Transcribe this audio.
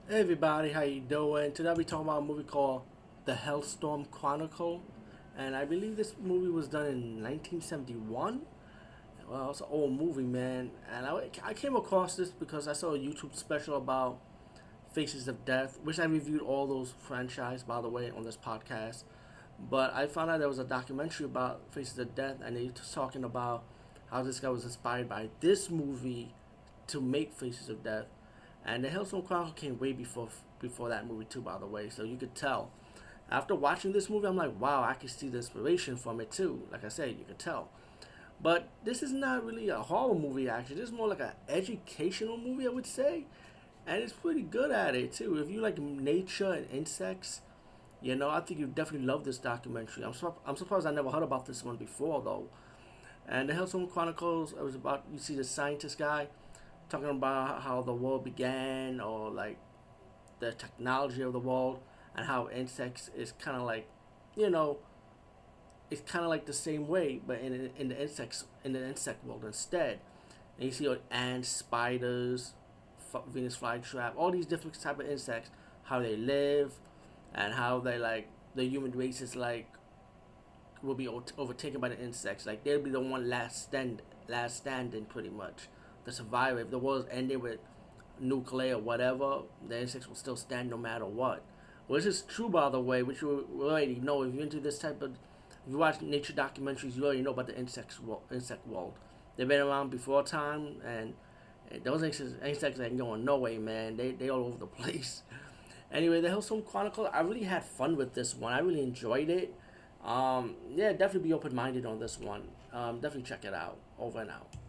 Hey everybody, how you doing? Today I'll be talking about a movie called The Hellstrom Chronicle, and I believe this movie was done in 1971. Well, it's an old movie, man, and I came across this because I saw a YouTube special about Faces of Death, which I reviewed all those franchise, by the way, on this podcast. But I found out there was a documentary about Faces of Death, and they were talking about how this guy was inspired by this movie to make Faces of Death. And the Hellstrom Chronicle came way before that movie too, by the way. So you could tell. After watching this movie, I'm like, wow, I can see the inspiration from it too. Like I said, you could tell. But this is not really a horror movie. Actually, this is more like an educational movie, I would say. And it's pretty good at it too. If you like nature and insects, I think you definitely love this documentary. I'm surprised I never heard about this one before though. And the Hellstrom Chronicles, it was about, you see the scientist guy talking about how the world began, or like the technology of the world, and how insects is kind of like, you know, it's kind of like the same way, but in the insect world instead. And you see like ants, spiders, Venus flytrap, all these different type of insects, how they live, and how they like the human race is like will be overtaken by the insects. Like they'll be the one last standing, pretty much, the survivor. If the world's ending with nuclear or whatever, the insects will still stand no matter what. Which is true, by the way, which you already know. If you're into this type of, if you watch nature documentaries, you already know about the insect world. They've been around before time, and those insects ain't going no way, man. They all over the place. Anyway, the Hillstone Chronicle, I really had fun with this one. I really enjoyed it. Yeah, definitely be open minded on this one. Definitely check it out. Over and out.